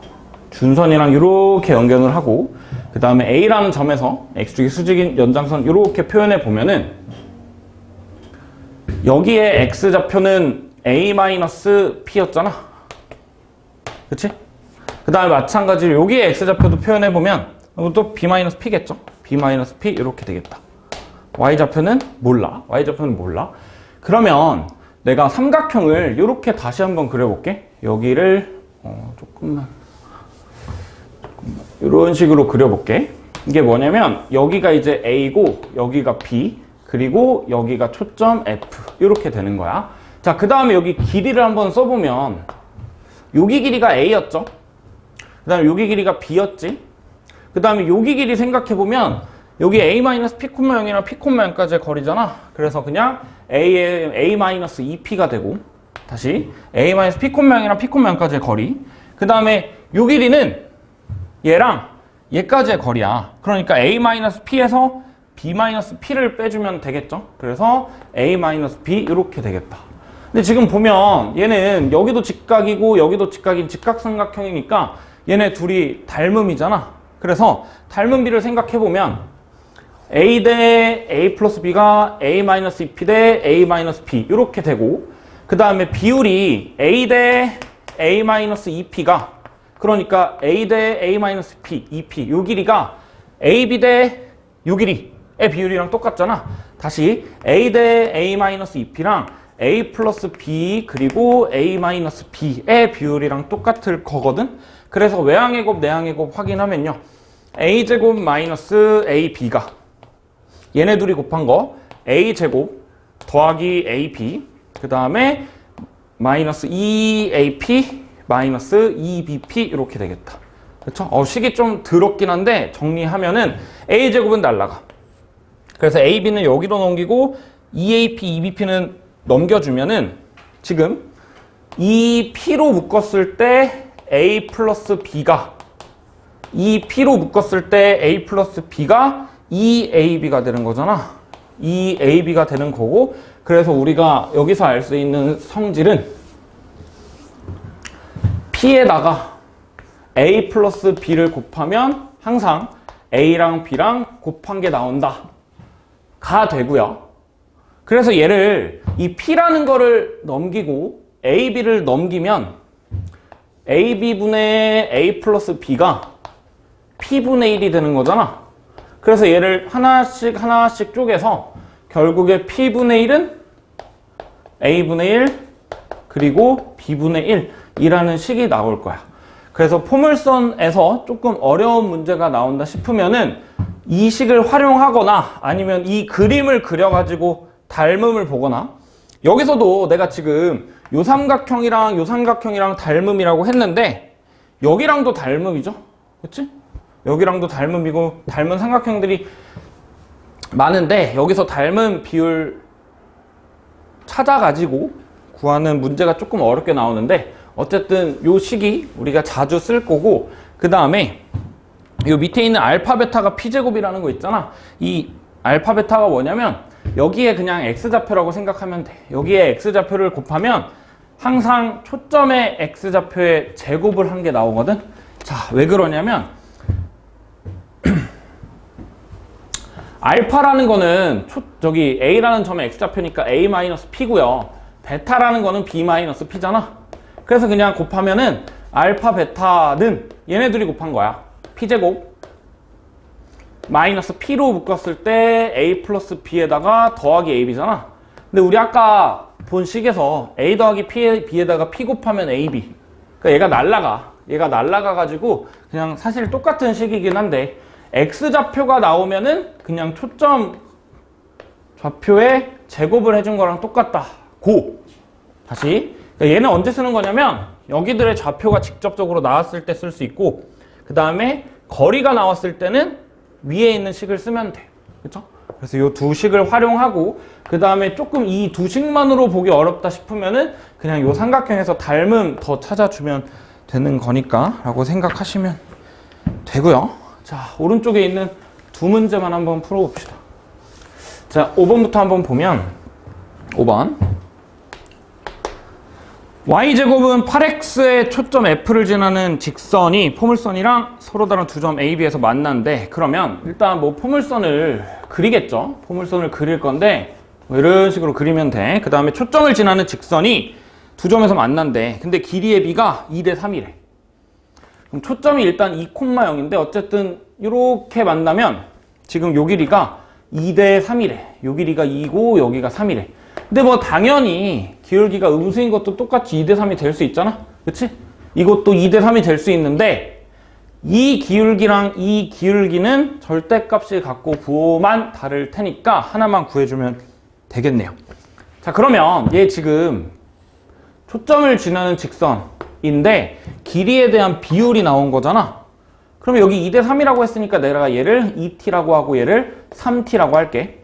준선이랑 이렇게 연결을 하고 그 다음에 A라는 점에서 X축이 수직인 연장선 이렇게 표현해 보면은 여기에 X좌표는 A-P였잖아. 그치? 그 다음에 마찬가지로 여기에 X좌표도 표현해 보면 또 B-P겠죠? B-P 이렇게 되겠다. Y좌표는 몰라. 그러면 내가 삼각형을 이렇게 다시 한번 그려볼게. 여기를 조금만 이런 식으로 그려볼게. 이게 뭐냐면 여기가 이제 A고 여기가 B 그리고 여기가 초점 F 이렇게 되는 거야. 자, 그 다음에 여기 길이를 한번 써보면 여기 길이가 A였죠. 그 다음에 여기 길이가 B였지. 그 다음에 여기 길이 생각해보면 여기 A-P,0이랑 P,0까지의 거리잖아. 그래서 그냥 A-2P가 되고 다시 a-p 콤마형이랑 p 콤마형까지의 거리. 그 다음에 요 길이는 얘랑 얘까지의 거리야. 그러니까 a-p에서 b-p를 빼주면 되겠죠. 그래서 a-b 이렇게 되겠다. 근데 지금 보면 얘는 여기도 직각이고 여기도 직각인 직각삼각형이니까 얘네 둘이 닮음이잖아. 그래서 닮음비를 생각해보면 a 대 a 플러스 b가 a-ep 대 a-p 이렇게 되고, 그 다음에 비율이 a 대 a-ep가 그러니까 a 대 a-p, ep 요 길이가 ab 대 요 길이의 비율이랑 똑같잖아. 다시 a 대 a-ep랑 a 플러스 b 그리고 a-b의 비율이랑 똑같을 거거든. 그래서 외항의 곱 내항의 곱 확인하면요, a제곱 마이너스 ab가 얘네 둘이 곱한 거 a제곱 더하기 ab, 그 다음에 마이너스 2ap 마이너스 2bp 이렇게 되겠다. 그렇죠? 식이 좀 더럽긴 한데 정리하면은 a제곱은 날라가. 그래서 ab는 여기로 넘기고 2ap, 2bp는 넘겨주면은 지금 이 p로 묶었을 때 a 플러스 b가, 이 p로 묶었을 때 a 플러스 b가 2ab가 되는 거잖아. 2ab가 되는 거고, 그래서 우리가 여기서 알 수 있는 성질은 p에다가 a 플러스 b를 곱하면 항상 a랑 b랑 곱한 게 나온다 가 되고요. 그래서 얘를 이 p라는 거를 넘기고 ab를 넘기면 ab분의 a 플러스 b가 p분의 1이 되는 거잖아. 그래서 얘를 하나씩 하나씩 쪼개서 결국에 p분의 1은 a분의 1 그리고 b분의 1이라는 식이 나올 거야. 그래서 포물선에서 조금 어려운 문제가 나온다 싶으면은 이 식을 활용하거나 아니면 이 그림을 그려가지고 닮음을 보거나, 여기서도 내가 지금 요 삼각형이랑 요 삼각형이랑 닮음이라고 했는데 여기랑도 닮음이죠. 그치? 여기랑도 닮음이고 닮은 삼각형들이 많은데 여기서 닮은 비율 찾아가지고 구하는 문제가 조금 어렵게 나오는데, 어쨌든 요 식이 우리가 자주 쓸 거고, 그 다음에 요 밑에 있는 알파 베타가 p제곱이라는 거 있잖아. 이 알파 베타가 뭐냐면 여기에 그냥 x좌표라고 생각하면 돼. 여기에 x좌표를 곱하면 항상 초점의 x좌표의 제곱을 한 게 나오거든. 자, 왜 그러냐면 알파라는 거는 저기 a라는 점의 x좌표니까 a-p고요. 베타라는 거는 b-p잖아. 그래서 그냥 곱하면은 알파 베타는 얘네들이 곱한 거야. p제곱 마이너스 p로 묶었을 때 a 플러스 b에다가 더하기 ab잖아. 근데 우리 아까 본 식에서 a 더하기 b에다가 p 곱하면 ab, 그러니까 얘가 날라가 가지고 그냥 사실 똑같은 식이긴 한데 x좌표가 나오면은 그냥 초점 좌표에 제곱을 해준 거랑 똑같다 고. 다시, 그러니까 얘는 언제 쓰는 거냐면 여기들의 좌표가 직접적으로 나왔을 때 쓸 수 있고, 그 다음에 거리가 나왔을 때는 위에 있는 식을 쓰면 돼. 그쵸? 그래서 이 두 식을 활용하고, 그 다음에 조금 이 두 식만으로 보기 어렵다 싶으면은 그냥 이 삼각형에서 닮음 더 찾아주면 되는 거니까 라고 생각하시면 되고요. 자, 오른쪽에 있는 두 문제만 한번 풀어봅시다. 자, 5번부터 한번 보면 5번 y제곱은 8x의 초점 f를 지나는 직선이 포물선이랑 서로 다른 두 점 a, b에서 만난대. 그러면 일단 뭐 포물선을 그리겠죠. 포물선을 그릴 건데 뭐 이런 식으로 그리면 돼. 그 다음에 초점을 지나는 직선이 두 점에서 만난대. 근데 길이의 b가 2대 3이래. 그럼 초점이 일단 2,0인데 어쨌든 이렇게 만나면 지금 요 길이가 2대 3이래. 요 길이가 2고 여기가 3이래. 근데 뭐 당연히 기울기가 음수인 것도 똑같이 2대 3이 될 수 있잖아. 그치? 이것도 2대 3이 될 수 있는데 이 기울기랑 이 기울기는 절대값을 갖고 부호만 다를 테니까 하나만 구해주면 되겠네요. 자, 그러면 얘 지금 초점을 지나는 직선인데 길이에 대한 비율이 나온 거잖아. 그러면 여기 2대 3이라고 했으니까 내가 얘를 2t라고 하고 얘를 3t라고 할게.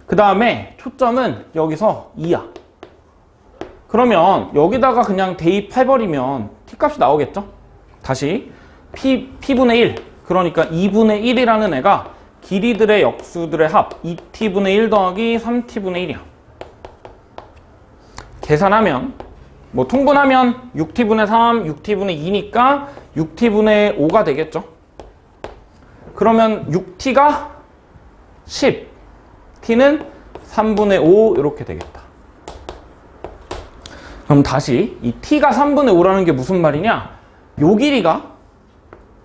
그 다음에 초점은 여기서 2야. 그러면 여기다가 그냥 대입해버리면 t값이 나오겠죠? 다시 p분의 1, 그러니까 2분의 1이라는 애가 길이들의 역수들의 합 2t분의 1 더하기 3t분의 1이야. 계산하면 뭐 통분하면 6t분의 3, 6t분의 2니까 6t분의 5가 되겠죠? 그러면 6t가 10, t는 3분의 5 이렇게 되겠다. 그럼 다시 이 t가 3분의 5라는 게 무슨 말이냐? 요 길이가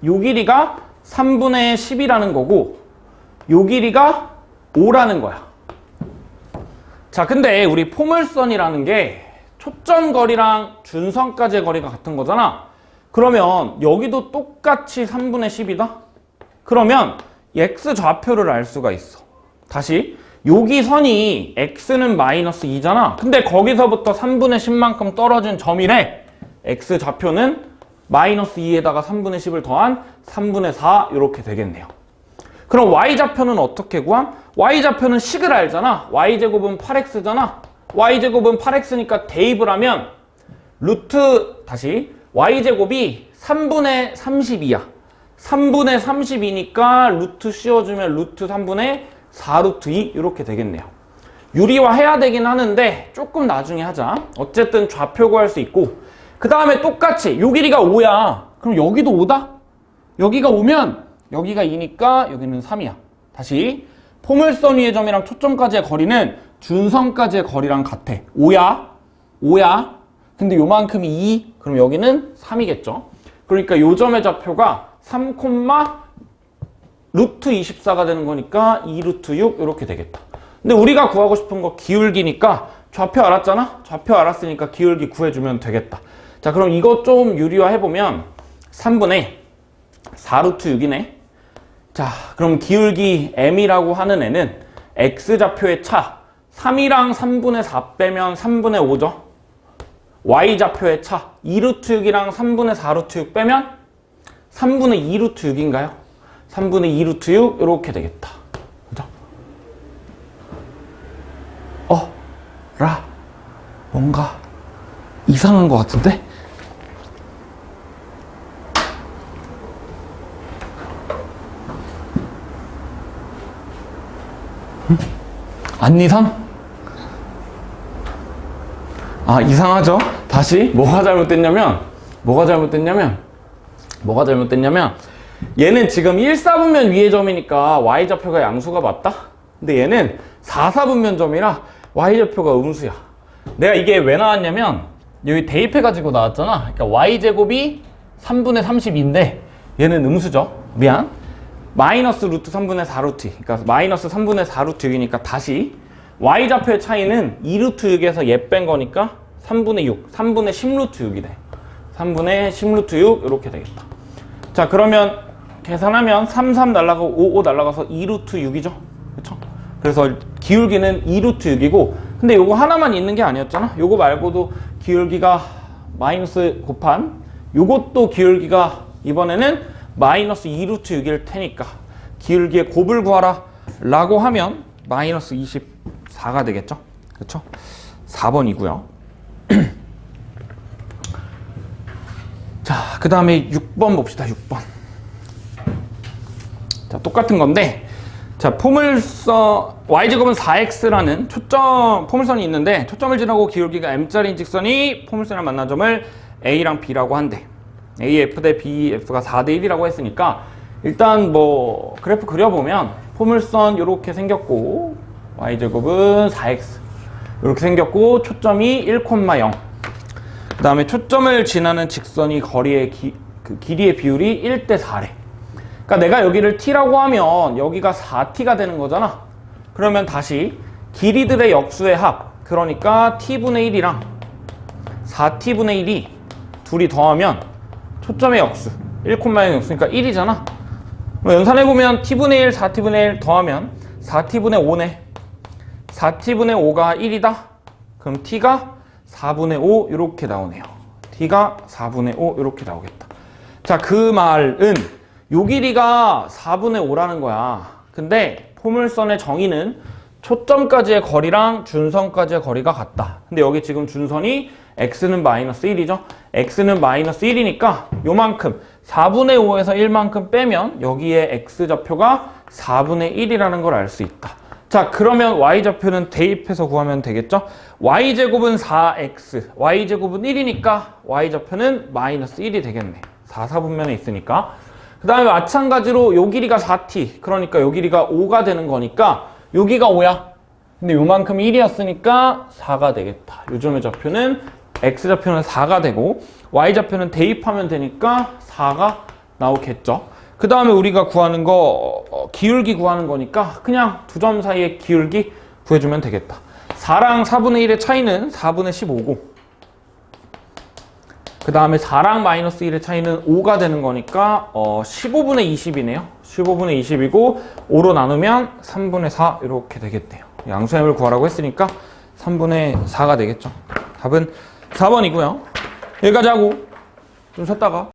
3분의 10이라는 거고 요 길이가 5라는 거야. 자, 근데 우리 포물선이라는 게 초점 거리랑 준선까지의 거리가 같은 거잖아. 그러면 여기도 똑같이 3분의 10이다? 그러면 x 좌표를 알 수가 있어. 다시 여기 선이 x는 마이너스 2잖아. 근데 거기서부터 3분의 10만큼 떨어진 점이래. x 좌표는 마이너스 2에다가 3분의 10을 더한 3분의 4 이렇게 되겠네요. 그럼 y좌표는 어떻게 구함? y좌표는 식을 알잖아. y제곱은 8x잖아. y제곱은 8x니까 대입을 하면 y제곱이 3분의 32야. 3분의 32니까 루트 씌워주면 루트 3분의 4루트 2 이렇게 되겠네요. 유리화 해야 되긴 하는데 조금 나중에 하자. 어쨌든 좌표 구할 수 있고, 그 다음에 똑같이 요 길이가 5야. 그럼 여기도 5다? 여기가 5면 여기가 2니까 여기는 3이야. 다시 포물선 위의 점이랑 초점까지의 거리는 준선까지의 거리랑 같아. 5야. 근데 요만큼이 2, 그럼 여기는 3이겠죠. 그러니까 요 점의 좌표가 3, 루트 24가 되는 거니까 2 루트 6 이렇게 되겠다. 근데 우리가 구하고 싶은 거 기울기니까 좌표 알았잖아? 좌표 알았으니까 기울기 구해주면 되겠다. 자, 그럼 이것 좀 유리화 해보면 3분의 4 루트 6이네. 자, 그럼 기울기 m이라고 하는 애는 x좌표의 차 3이랑 3분의 4 빼면 3분의 5죠. y좌표의 차 2 루트 6이랑 3분의 4 루트 6 빼면 3분의 2 루트 6인가요? 3분의 2 루트 6 이렇게 되겠다. 그죠? 뭔가 이상한 것 같은데? 안 이상? 이상하죠? 다시 뭐가 잘못됐냐면 얘는 지금 1사분면 위의 점이니까 y좌표가 양수가 맞다? 근데 얘는 4사분면 점이라 y좌표가 음수야. 내가 이게 왜 나왔냐면 여기 대입해가지고 나왔잖아. 그러니까 y제곱이 3분의 32인데 얘는 음수죠. 미안. 마이너스 루트 3분의 4 루트 2. 그러니까 마이너스 3분의 4 루트 6이니까 다시 y좌표의 차이는 2 루트 6에서 얘 뺀 거니까 3분의 6, 3분의 10 루트 6이네. 3분의 10 루트 6 이렇게 되겠다. 자, 그러면 계산하면 3, 3 날라가고 5, 5 날라가서 2 루트 6이죠. 그쵸? 그래서 기울기는 2 루트 6이고, 근데 요거 하나만 있는 게 아니었잖아. 요거 말고도 기울기가 마이너스 곱한 요것도 기울기가 이번에는 마이너스 2 루트 6일 테니까 기울기의 곱을 구하라 라고 하면 마이너스 24가 되겠죠. 그쵸? 4번이고요. 자, 그 다음에 6번 봅시다. 6번. 자, 똑같은 건데, 자, 포물선 y제곱은 4x라는 포물선이 있는데 초점을 지나고 기울기가 m짜리인 직선이 포물선을 만난 점을 a랑 b라고 한대. a f 대 b f가 4대 1이라고 했으니까 일단 뭐 그래프 그려보면 포물선 이렇게 생겼고 y제곱은 4x 이렇게 생겼고 초점이 1,0. 그 다음에 초점을 지나는 직선이 거리의 길이의 비율이 1대 4래. 그러니까 내가 여기를 t라고 하면 여기가 4t가 되는 거잖아. 그러면 다시 길이들의 역수의 합, 그러니까 t분의 1이랑 4t분의 1이 둘이 더하면 초점의 역수 1,0의 역수니까 1이잖아. 연산해보면 t분의 1, 4t분의 1 더하면 4t분의 5네. 4t분의 5가 1이다. 그럼 t가 4분의 5 이렇게 나오네요. t가 4분의 5 이렇게 나오겠다. 자, 그 말은 요 길이가 4분의 5라는 거야. 근데 포물선의 정의는 초점까지의 거리랑 준선까지의 거리가 같다. 근데 여기 지금 준선이 x는 마이너스 1이죠. x는 마이너스 1이니까 요만큼 4분의 5에서 1만큼 빼면 여기에 x좌표가 4분의 1이라는 걸 알 수 있다. 자, 그러면 y좌표는 대입해서 구하면 되겠죠? y제곱은 4x, y제곱은 1이니까 y좌표는 마이너스 1이 되겠네. 4, 4분면에 있으니까. 그 다음에 마찬가지로 요 길이가 4t, 그러니까 요 길이가 5가 되는 거니까 여기가 5야. 근데 요만큼 1이었으니까 4가 되겠다. 요점의 좌표는 x좌표는 4가 되고 y좌표는 대입하면 되니까 4가 나오겠죠. 그 다음에 우리가 구하는 거 기울기 구하는 거니까 그냥 두 점 사이의 기울기 구해주면 되겠다. 4랑 4분의 1의 차이는 4분의 15고 그 다음에 4랑 마이너스 1의 차이는 5가 되는 거니까 15분의 20이네요. 15분의 20이고 5로 나누면 3분의 4 이렇게 되겠대요. 양수함을 구하라고 했으니까 3분의 4가 되겠죠. 답은 4번이고요. 여기까지 하고 좀 쉬었다가